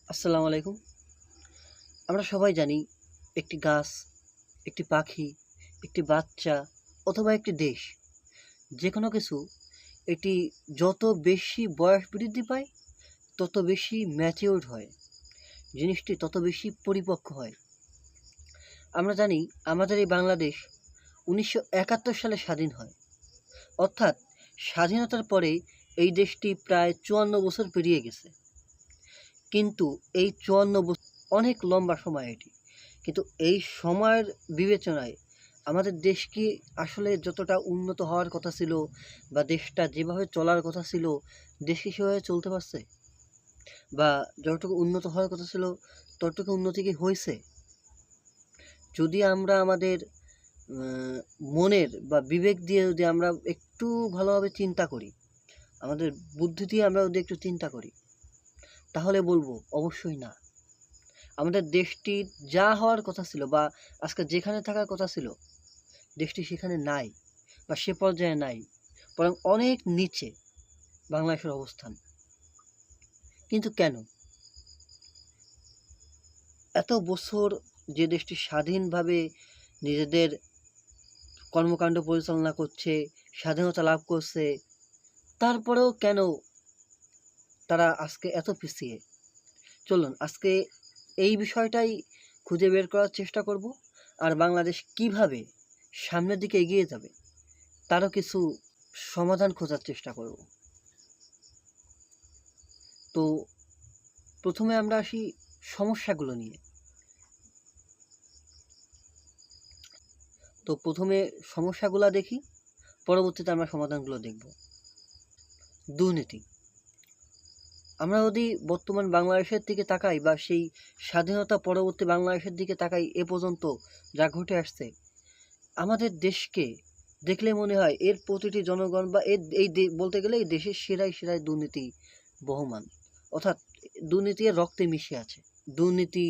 আসসালামু আলাইকুম। আমরা সবাই জানি একটি গাছ, একটি পাখি, একটি বাচ্চা অথবা একটি দেশ যে কোনো কিছু এটি যত বেশি বয়স বৃদ্ধি পায় তত বেশি ম্যাচিউরড হয়, জিনিসটি তত বেশি পরিপক্ক হয়। আমরা জানি আমাদের এই বাংলাদেশ ১৯৭১ সালে স্বাধীন হয়, অর্থাৎ স্বাধীনতার পরে এই দেশটি প্রায় ৫৪ বছর পেরিয়ে গেছে। কিন্তু এই ৫৪ বছর অনেক লম্বা সময় এটি। কিন্তু এই সময়ের বিবেচনায় আমাদের দেশ কি আসলে যতটা উন্নত হওয়ার কথা ছিল বা দেশটা যেভাবে চলার কথা ছিল, দেশ কি সেভাবে চলতে পারছে? বা যতটুকু উন্নত হওয়ার কথা ছিল ততটুকু উন্নতি কি হইছে? যদি আমরা আমাদের আ মনের বা বিবেক দিয়ে যদি আমরা একটু ভালোভাবে চিন্তা করি, আমাদের বুদ্ধি দিয়ে আমরা যদি একটু চিন্তা করি, তাহলে বলব অবশ্যই না। আমাদের দেশটির যা হওয়ার কথা ছিল বা আজকে যেখানে থাকার কথা ছিল, দেশটি সেখানে নাই বা সে পর্যায়ে নাই। বরং অনেক নিচে বাংলাদেশের অবস্থান। কিন্তু কেন? এত বছর যে দেশটি স্বাধীনভাবে নিজেদের কর্মকাণ্ড পরিচালনা করছে, স্বাধীনতা লাভ করছে, তারপরেও কেন তারা আজকে এত পিছিয়ে? চলুন আজকে এই বিষয়টাই খুঁজে বের করার চেষ্টা করব। আর বাংলাদেশ কিভাবে সামনের দিকে এগিয়ে যাবে তারও কিছু সমাধান খোঁজার চেষ্টা করব। তো প্রথমে আমরা আসি সমস্যাগুলো নিয়ে। তো প্রথমে সমস্যাগুলো দেখি, পরবর্তীতে আমরা সমাধানগুলো দেখব। দুর্নীতি। আমরা যদি বর্তমান বাংলাদেশের দিকে তাকাই বা সেই স্বাধীনতা পরবর্তী বাংলাদেশের দিকে তাকাই, এ পর্যন্ত যা ঘটে আসছে, আমাদের দেশকে দেখলে মনে হয় এর প্রতিটি জনগণ বা বলতে গেলে এই দেশের সেরাই সেরাই দুর্নীতি বহমান। অর্থাৎ দুর্নীতি এর রক্তে মিশে আছে। দুর্নীতি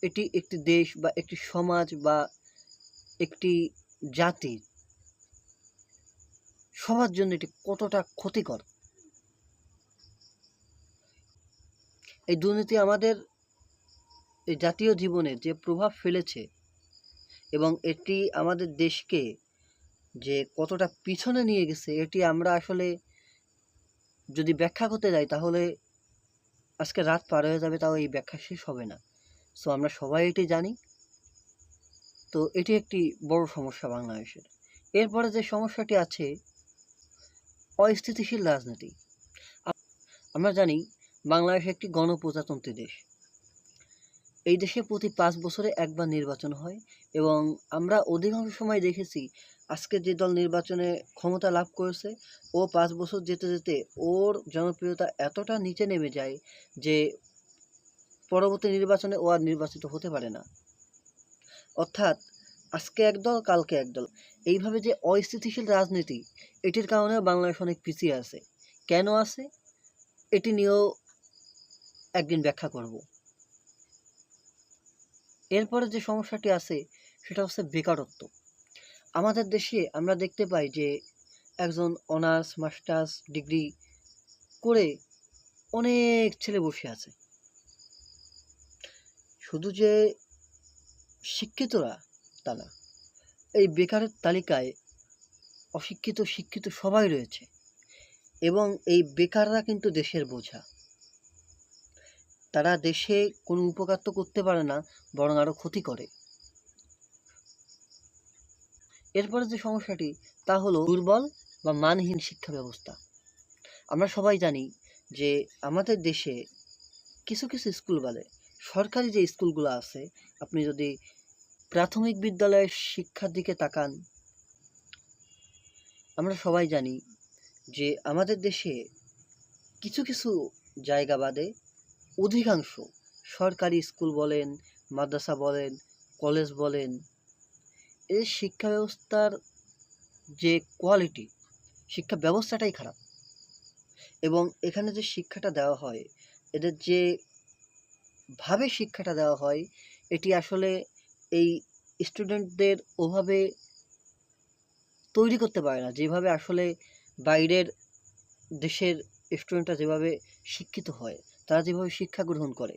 এটি একটি দেশ বা একটি সমাজ বা একটি জাতির সবার জন্য এটি কতটা ক্ষতিকর। এই দুর্নীতি আমাদের এই জাতীয় জীবনে যে প্রভাব ফেলেছে এবং এটি আমাদের দেশকে যে কতটা পিছনে নিয়ে গেছে, এটি আমরা আসলে যদি ব্যাখ্যা করতে যাই তাহলে আজকে রাত পার হয়ে যাবে, তাও এই ব্যাখ্যা শেষ হবে না। সো আমরা সবাই এটি জানি। তো এটি একটি বড় সমস্যা বাংলাদেশের। এরপরে যে সমস্যাটি আছে, অস্থিতিশীল রাজনীতি। আমরা জানি বাংলাদেশ একটি গণপ্রজাতন্ত্রী দেশ। এই দেশে প্রতি ৫ বছরে একবার নির্বাচন হয় এবং আমরা অধিকাংশ সময় দেখেছি আজকে যে দল নির্বাচনে ক্ষমতা লাভ করেছে, ও ৫ বছর যেতে যেতে ওর জনপ্রিয়তা এতটা নিচে নেমে যায় যে পরবর্তী নির্বাচনে ও আর নির্বাচিত হতে পারে না। অর্থাৎ আজকে একদল কালকে একদল, এইভাবে যে অস্থিতিশীল রাজনীতি, এটির কারণেও বাংলাদেশ অনেক পিছিয়ে আছে। কেন আছে এটি নিয়েও একদিন ব্যাখ্যা করব। এরপরে যে সমস্যাটি আছে সেটা হচ্ছে বেকারত্ব। আমাদের দেশে আমরা দেখতে পাই যে একজন অনার্স মাস্টার্স ডিগ্রি করে অনেক ছেলে বসে আছে। শুধু যে শিক্ষিতরা তা না, এই বেকারের তালিকায় অশিক্ষিত শিক্ষিত সবাই রয়েছে এবং এই বেকাররা কিন্তু দেশের বোঝা। তারা দেশে কোনো উপকার তো করতে পারে না, বরং আরও ক্ষতি করে। এরপরে যে সমস্যাটি তা হলো দুর্বল বা মানহীন শিক্ষা ব্যবস্থা। আমরা সবাই জানি যে আমাদের দেশে কিছু কিছু স্কুল বাদে সরকারি যে স্কুলগুলো আছে, আপনি যদি প্রাথমিক বিদ্যালয়ের শিক্ষার দিকে তাকান, আমরা সবাই জানি যে আমাদের দেশে কিছু কিছু জায়গা বাদে অধিকাংশ সরকারি স্কুল বলেন, মাদ্রাসা বলেন, কলেজ বলেন, এর শিক্ষা ব্যবস্থার যে কোয়ালিটি, শিক্ষা ব্যবস্থাটাই খারাপ। এবং এখানে যে শিক্ষাটা দেওয়া হয়, এদের যে ভাবে শিক্ষাটা দেওয়া হয়, এটি আসলে এই স্টুডেন্টদের ওভাবে তৈরি করতে পারে না যেভাবে আসলে বাইরের দেশের স্টুডেন্টরা যেভাবে শিক্ষিত হয়, তারা যেভাবে শিক্ষা গ্রহণ করে,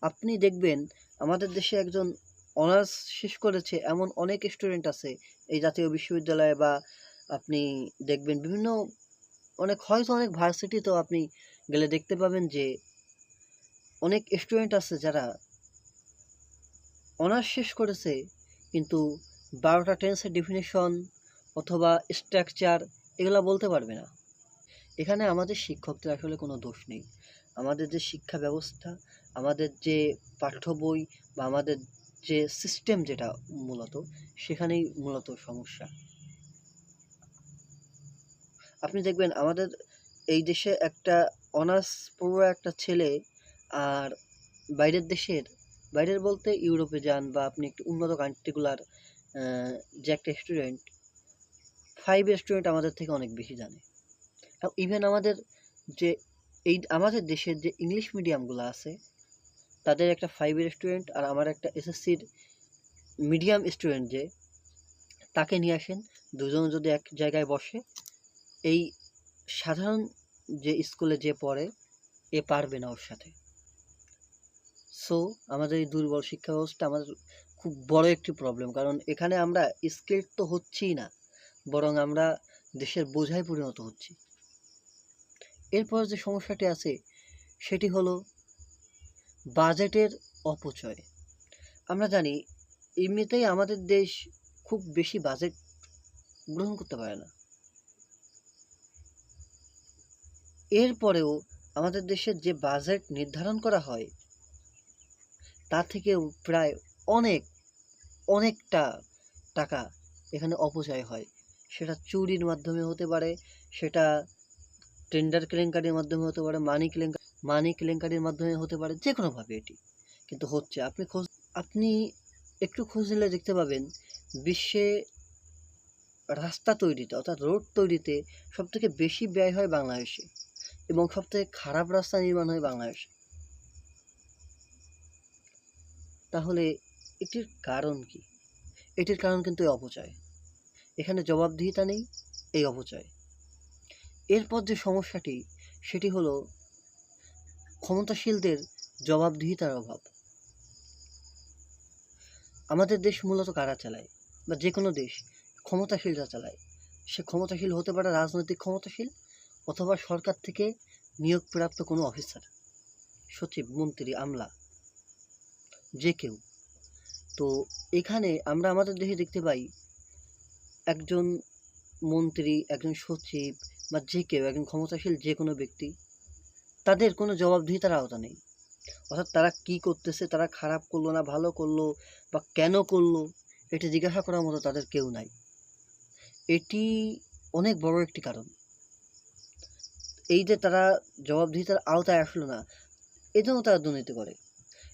আপনি দেখবেন আমাদের দেশে একজন অনার্স শেষ করেছে এমন অনেক স্টুডেন্ট আছে এই জাতীয় বিশ্ববিদ্যালয়ে, বা আপনি দেখবেন বিভিন্ন হয়তো অনেক ভার্সিটিতেও আপনি গেলে দেখতে পাবেন যে অনেক স্টুডেন্ট আছে যারা অনার্স শেষ করেছে কিন্তু 12টা টেন্সের ডেফিনেশন অথবা স্ট্রাকচার এগুলা বলতে পারবে না। এখানে আমাদের শিক্ষকদের আসলে কোনো দোষ নেই। আমাদের যে শিক্ষা ব্যবস্থা, আমাদের যে পাঠ্য বই বা আমাদের যে সিস্টেম যেটা মূলত, সেখানেই মূলত সমস্যা। আপনি দেখবেন আমাদের এই দেশে একটা অনার্স পড়ুয়া একটা ছেলে আর বাইরের দেশের, বাইরের বলতে ইউরোপে যান বা আপনি একটু উন্নত কান্ট্রিগুলার যে একটা স্টুডেন্ট, 5 স্টুডেন্ট আমাদের থেকে অনেক বেশি জানে। ইভেন আমাদের যে আমাদের দেশের যে ইংলিশ মিডিয়ামগুলো আছে, তাদের একটা 5 স্টুডেন্ট আর আমার একটা এসএসসির মিডিয়াম স্টুডেন্ট, যে তাকে নিয়ে আসেন, দুজন যদি এক জায়গায় বসে, এই সাধারণ যে স্কুলে যে পড়ে এ পারবে না ওর সাথে। সো আমাদের এই দুর্বল শিক্ষা ব্যবস্থা আমাদের খুব বড় একটি প্রবলেম, কারণ এখানে আমরা স্কিল তো হচ্ছিই না, বরং আমরা দেশের বোঝায় পরিণত হচ্ছি। এরপর যে সমস্যাটি আছে সেটি হলো বাজেটের অপচয়। আমরা জানি এমনিতেই আমাদের দেশ খুব বেশি বাজেট গ্রহণ করতে পারে না, এরপরেও আমাদের দেশের যে বাজেট নির্ধারণ করা হয় তা থেকেও প্রায় অনেকটা টাকা এখানে অপচয় হয়। সেটা চুরির মাধ্যমে হতে পারে, সেটা টেন্ডার কেলেঙ্কারির মাধ্যমে হতে পারে, মানি কেলেঙ্কারির মাধ্যমে হতে পারে, যে কোনোভাবে এটি কিন্তু হচ্ছে। আপনি একটু খোঁজ নিলে দেখতে পাবেন বিশ্বে রাস্তা তৈরিতে অর্থাৎ রোড তৈরিতে সবথেকে বেশি ব্যয় হয় বাংলাদেশে, এবং সবথেকে খারাপ রাস্তা নির্মাণ হয় বাংলাদেশে। তাহলে এটির কারণ কি? এটির কারণ কিন্তু এই অপচয়। এখানে জবাবদিহিতা নেই, এই অপচয়। এরপর যে সমস্যাটি সেটি হলো ক্ষমতাশীলদের জবাবদিহিতার অভাব। আমাদের দেশ মূলত কারা চালায়, বা যে কোনো দেশ ক্ষমতাশীলরা চালায়। সে ক্ষমতাশীল হতে পারে রাজনৈতিক ক্ষমতাশীল, অথবা সরকার থেকে নিয়োগপ্রাপ্ত কোনো অফিসার, সচিব, মন্ত্রী, আমলা, যে কেউ। তো এখানে আমরা আমাদের দেশে দেখতে পাই একজন মন্ত্রী, একজন সচিব বা যে কেউ, একজন ক্ষমতাশীল যে কোনো ব্যক্তি, তাদের কোনো জবাবদিহিতার আওতা নেই। অর্থাৎ তারা কি করতেছে, তারা খারাপ করলো না ভালো করলো বা কেন করলো, এটা জিজ্ঞাসা করার মতো তাদের কেউ নাই। এটি অনেক বড় একটি কারণ। এই যে তারা জবাবদিহিতার আওতায় আসলো না, এই জন্য তারা দুর্নীতি করে।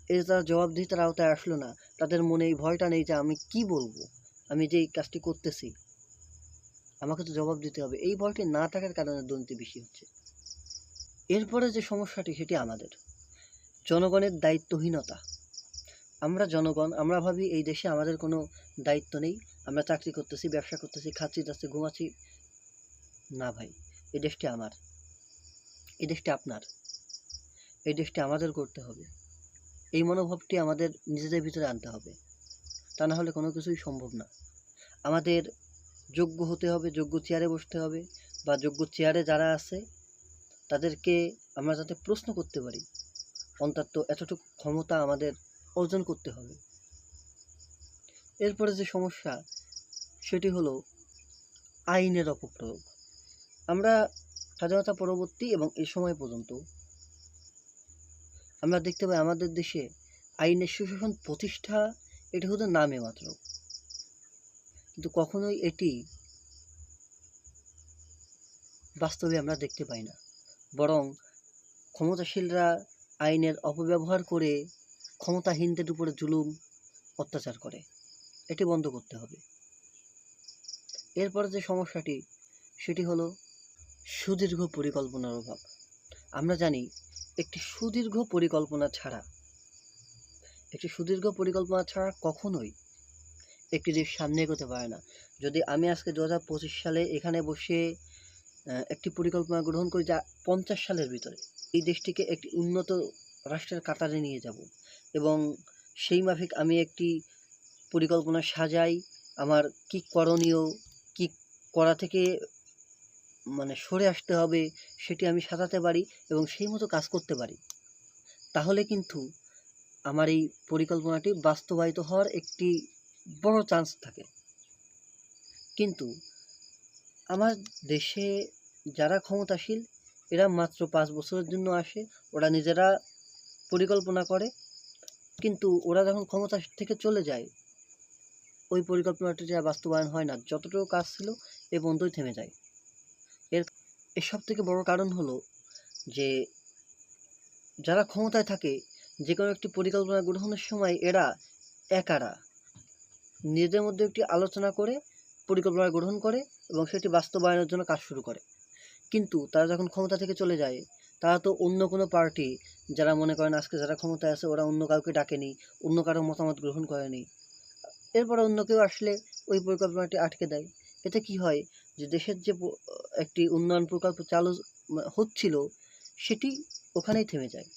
এই যে তারা জবাবদিহিতার আওতায় আসলো না, তাদের মনে এই ভয়টা নেই যে আমি কি বলবো, আমি যে এই কাজটি করতেছি আমাকে তো জবাব দিতে হবে। এই ভয়টি না থাকার কারণে দুর্নীতি বেশি হচ্ছে। এরপরে যে সমস্যাটি সেটি আমাদের জনগণের দায়িত্বহীনতা। আমরা জনগণ, আমরা ভাবি এই দেশে আমাদের কোনো দায়িত্ব নেই, আমরা চাকরি করতেছি, ব্যবসা করতেছি, খাচ্ছি যাচ্ছি ঘুমাচ্ছি। না ভাই, এই দেশটি আমার, এই দেশটি আপনার, এই দেশটি আমাদের করতে হবে। এই মনোভাবটি আমাদের নিজেদের ভিতরে আনতে হবে, তা না হলে কোনো কিছুই সম্ভব না। আমাদের যোগ্য হতে হবে, যোগ্য চেয়ারে বসতে হবে, বা যোগ্য চেয়ারে যারা আছে তাদেরকে আমরা যাতে প্রশ্ন করতে পারি, অন্তত এতটুকু ক্ষমতা আমাদের অর্জন করতে হবে। এরপরে যে সমস্যা সেটি হলো আইনের অপপ্রয়োগ। আমরা স্বাধীনতা পরবর্তী এবং এই সময় পর্যন্ত আমরা দেখতে পাই আমাদের দেশে আইনের সুশাসন প্রতিষ্ঠা এটি শুধু নামে মাত্র, কিন্তু কখনোই এটি বাস্তবে আমরা দেখতে পাই না। বরং ক্ষমতাশীলরা আইনের অপব্যবহার করে ক্ষমতাহীনদের উপরে জুলুম অত্যাচার করে। এটি বন্ধ করতে হবে। এরপরে যে সমস্যাটি সেটি হলো সুদীর্ঘ পরিকল্পনার অভাব। আমরা জানি একটি সুদীর্ঘ পরিকল্পনা ছাড়া কখনোই একটি দেশ সামনে এগোতে পারে না। যদি আমি আজকে 2025 সালে এখানে বসে একটি পরিকল্পনা গ্রহণ করি যা 50 সালের ভিতরে এই দেশটিকে একটি উন্নত রাষ্ট্রের কাতারে নিয়ে যাব, এবং সেই মাফিক আমি একটি পরিকল্পনা সাজাই। আমার কি করণীয়, কি করা থেকে সরে আসতে হবে সেটি আমি সাজাতে পারি এবং সেই মতো কাজ করতে পারি, তাহলে কিন্তু আমার এই পরিকল্পনাটি বাস্তবায়িত হওয়ার একটি বড় চান্স থাকে। কিন্তু আমার দেশে যারা ক্ষমতাশীল এরা মাত্র 5 বছরের জন্য আসে, ওরা নিজেরা পরিকল্পনা করে, কিন্তু ওরা যখন ক্ষমতা থেকে চলে যায় ওই পরিকল্পনাটি যা বাস্তবায়ন হয় না, যতটুকু কাজ ছিল এ পর্যন্তই থেমে যায়। এর সব থেকে বড় কারণ হলো যে যারা ক্ষমতায় থাকে যে কোনো একটি পরিকল্পনা গ্রহণের সময় এরা একারা নিজেদের মধ্যে একটি আলোচনা করে পরিকল্পনা গ্রহণ করে এবং সেটি বাস্তবায়নের জন্য কাজ শুরু করে। কিন্তু তারা যখন ক্ষমতা থেকে চলে যায় তারা তো অন্য কোনো পার্টি, যারা মনে করেন আজকে যারা ক্ষমতায় আছে ওরা অন্য কাউকে ডাকেনি, অন্য কারো মতামত গ্রহণ করেনি, এরপরে অন্য কেউ আসলে ওই পরিকল্পনাটি আটকে দেয়। এতে কি হয় যে দেশের যে একটি উন্নয়ন প্রকল্প চালু হচ্ছিল সেটি ওখানেই থেমে যায়।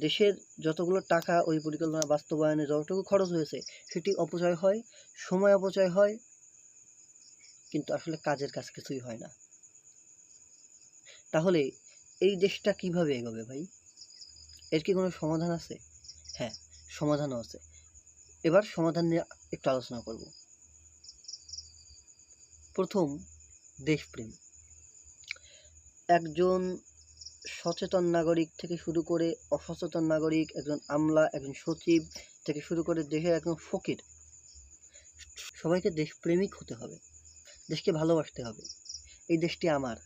দেশের যতগুলো টাকা ওই পরিকল্পনা বাস্তবায়নে যতটুকু খরচ হয়েছে সেটি অপচয় হয়, সময় অপচয় হয়, কিন্তু আসলে কাজের কাজ কিছুই হয় না। তাহলে এই দেশটা কিভাবে এগোবে ভাই? এর কি কোনো সমাধান আছে? হ্যাঁ, সমাধানও আছে। এবার সমাধান নিয়ে একটু আলোচনা করব। প্রথম, দেশপ্রেম। একজন সচেতন নাগরিক থেকে শুরু করে অসচেতন নাগরিক, একজন আমলা, একজন সচিব থেকে শুরু করে দেশের একজন ফকির, সবাইকে দেশপ্রেমিক হতে হবে, দেশকে ভালোবাসতে হবে। এই দেশটি আমার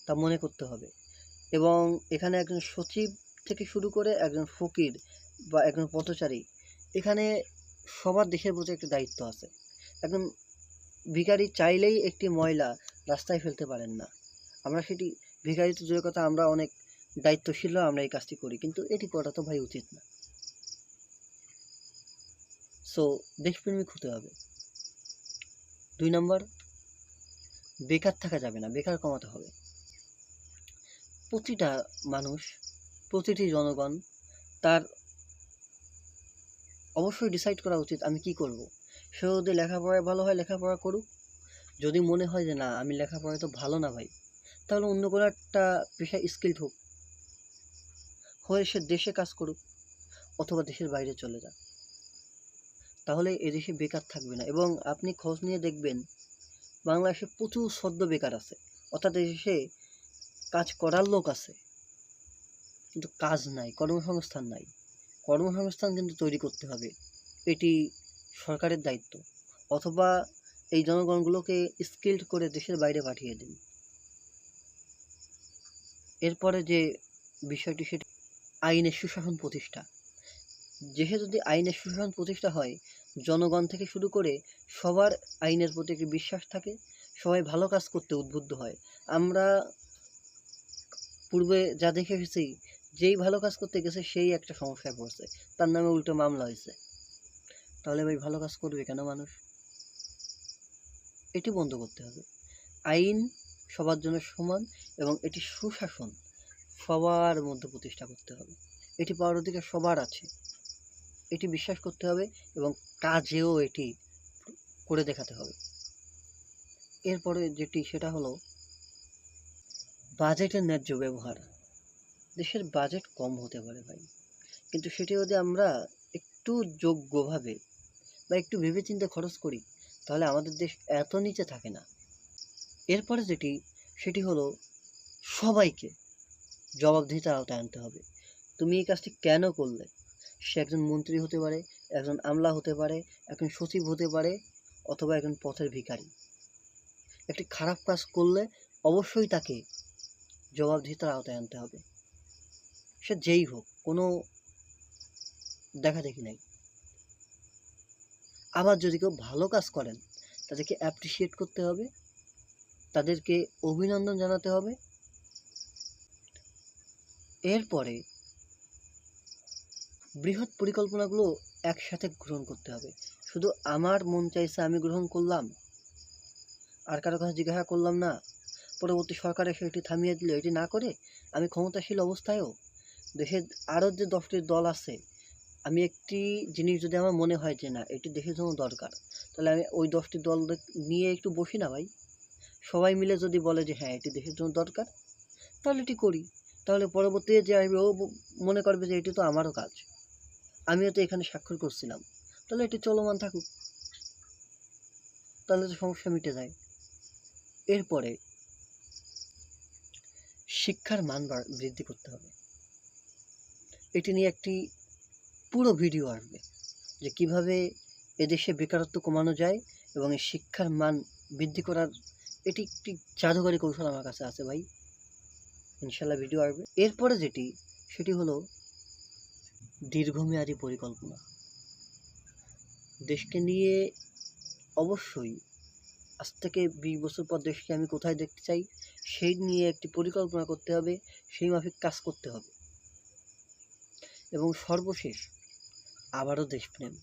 তা মনে করতে হবে। এবং এখানে একজন সচিব থেকে শুরু করে একজন ফকির বা একজন পথচারী, এখানে সবার দেশের প্রতি একটা দায়িত্ব আছে। একজন ভিখারি চাইলেই একটি ময়লা রাস্তায় ফেলতে পারেন না। আমরা সেটি ভিখারি তো দূরের কথা, আমরা অনেক দায়িত্বশীলও আমরা এই কাজটি করি, কিন্তু এটি করা তো ভাই উচিত না। সো দেশপ্রেমিক হতে হবে। 2 নম্বর, বেকার থাকা যাবে না, বেকার কমাতে হবে। প্রতিটা মানুষ, প্রতিটি জনগণ তার অবশ্যই ডিসাইড করা উচিত আমি কি করব। সে যদি লেখাপড়ায় ভালো হয় লেখাপড়া করুক, যদি মনে হয় যে না আমি লেখাপড়ায় তো ভালো না ভাই, তাহলে অন্য কোনো একটা পেশায় স্কিল্ড হোক, হয়ে সে দেশে কাজ করুক অথবা দেশের বাইরে চলে যাক, তাহলে এদেশে বেকার থাকবে না। এবং আপনি খোঁজ নিয়ে দেখবেন বাংলাদেশে প্রচুর সদ্য বেকার আছে, অর্থাৎ দেশে কাজ করার লোক আছে কিন্তু কাজ নাই, কর্মসংস্থান নাই। কর্মসংস্থান কিন্তু তৈরি করতে হবে, এটি সরকারের দায়িত্ব, অথবা এই জনগণগুলোকে স্কিল্ড করে দেশের বাইরে পাঠিয়ে দিন। এরপরে যে বিষয়টি সেটি আইনের সুশাসন প্রতিষ্ঠা। দেশে যদি আইনের সুশাসন প্রতিষ্ঠা হয়, জনগণ থেকে শুরু করে সবার আইনের প্রতি একটি বিশ্বাস থাকে, সবাই ভালো কাজ করতে উদ্বুদ্ধ হয়। আমরা পূর্বে যা দেখে এসেছি, যেই ভালো কাজ করতে গেছে সেই একটা সমস্যায় পড়ছে, তার নামে উল্টো মামলা হয়েছে। তাহলে ভাই ভালো কাজ করবে কেন মানুষ? এটি বন্ধ করতে হবে। আইন সবার জন্য সমান এবং এটি সুশাসন সবার মধ্যে প্রতিষ্ঠা করতে হবে। এটি পাওয়ার অধিকার সবার আছে, এটি বিশ্বাস করতে হবে এবং কাজেও এটি করে দেখাতে হবে। এরপরে যেটি সেটা হলো বাজেটের ন্যায্য ব্যবহার। দেশের বাজেট কম হতে পারে ভাই, কিন্তু সেটি যদি আমরা একটু যোগ্যভাবে বা একটু ভেবেচিন্তে খরচ করি তাহলে আমাদের দেশ এত নিচে থাকে না। এরপরে যেটি সেটি হলো সবাইকে জবাবদিহিতার আওতায় আনতে হবে। তুমি এই কাজটি কেন করলে? সে একজন মন্ত্রী হতে পারে, একজন আমলা হতে পারে, একজন সচিব হতে পারে, অথবা একজন পথের ভিখারি। একটি খারাপ কাজ করলে অবশ্যই তাকে জবাবদিহিতার আওতায় আনতে হবে, সে যেই হোক, কোনো দেখাদেখি নাই। আবার যদি কেউ ভালো কাজ করেন তাদেরকে অ্যাপ্রিসিয়েট করতে হবে, তাদেরকে অভিনন্দন জানাতে হবে। এরপরে বৃহৎ পরিকল্পনাগুলো একসাথে গ্রহণ করতে হবে। শুধু আমার মন চাইছে আমি গ্রহণ করলাম, আর কারো কাছে জিজ্ঞাসা করলাম না, পরবর্তী সরকার এসে এটি থামিয়ে দিল। এটি না করে আমি ক্ষমতাশীল অবস্থায়ও দেশের আরও যে 10টি দল আছে, আমি একটি জিনিস যদি আমার মনে হয় যে না এটি দেশের জন্য দরকার, তাহলে আমি ওই 10টি দল নিয়ে একটু বসি না ভাই? সবাই মিলে যদি বলে যে হ্যাঁ এটি দেশের জন্য দরকার, তাহলে এটি করি। তাহলে পরবর্তীতে যে আসবে ও মনে করবে যে এটি তো আমারও কাজ, আমিও তো এখানে স্বাক্ষর করছিলাম, তাহলে এটি চলমান থাকুক, তাহলে তো সমস্যা মিটে যায়। এরপরে শিক্ষার মান বৃদ্ধি করতে হবে। এটি নিয়ে একটি পুরো ভিডিও আসবে যে কিভাবে এদেশে বেকারত্ব কমানো যায় এবং এই শিক্ষার মান বৃদ্ধি করার এটি একটি জাদুকরী কৌশল আমার কাছে আছে ভাই। ইনশাল্লাহ ভিডিও আসবে। এরপরে সেটি হলো দীর্ঘমেয়াদী পরিকল্পনা। দেশকে নিয়ে অবশ্যই আজ থেকে 20 বছর পর দেশকে আমি কোথায় দেখতে চাই সেই নিয়ে একটি পরিকল্পনা করতে হবে, সেই মাফিক কাজ করতে হবে। এবং সর্বশেষ আবারও দেশপ্রেম।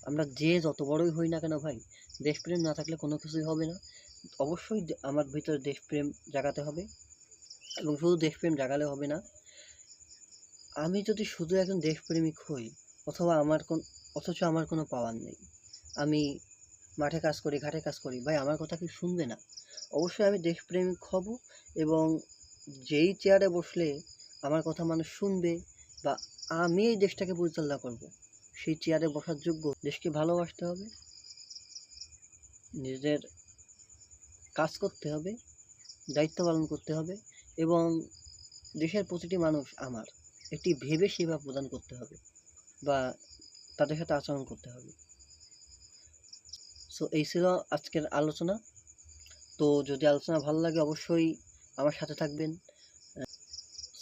আমরা যে যত বড়ই হই না কেন ভাই, দেশপ্রেম না থাকলে কোনো কিছুই হবে না। অবশ্যই আমার ভিতরে দেশপ্রেম জাগাতে হবে, এবং শুধু দেশপ্রেম জাগালে হবে না, আমি যদি শুধু একজন দেশপ্রেমিক হই অথচ আমার কোনো পাওয়ার নেই, আমি মাঠে কাজ করি, ঘাটে কাজ করি, ভাই আমার কথা কি শুনবে না? অবশ্যই আমি দেশপ্রেমিক হব, এবং যেই চেয়ারে বসলে আমার কথা মানুষ শুনবে বা আমি এই দেশটাকে পরিচালনা করব, সেই চেয়ারে বসার যোগ্য দেশকে ভালোবাসতে হবে, নিজেদের কাজ করতে হবে, দায়িত্ব পালন করতে হবে, এবং দেশের প্রতিটি মানুষ আমার একটি ভেবে সেবা প্রদান করতে হবে বা তাদের সাথে আচরণ করতে হবে। সো এই ছিল আজকের আলোচনা। তো যদি আলোচনা ভালো লাগে অবশ্যই আমার সাথে থাকবেন।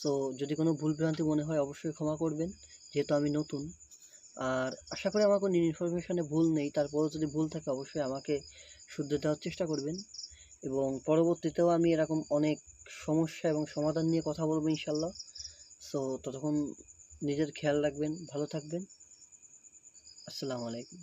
সো যদি কোনো ভুল ভ্রান্তি মনে হয় অবশ্যই ক্ষমা করবেন, যেহেতু আমি নতুন। আর আশা করি আমার কোনো ইনফরমেশনে ভুল নেই, তারপরেও যদি ভুল থাকে অবশ্যই আমাকে শুধরে দেওয়ার চেষ্টা করবেন, এবং পরবর্তীতেও আমি এরকম অনেক সমস্যা এবং সমাধান নিয়ে কথা বলবো ইনশাল্লাহ। সো ততক্ষণ নিজের খেয়াল রাখবেন, ভালো থাকবেন। আসসালামু আলাইকুম।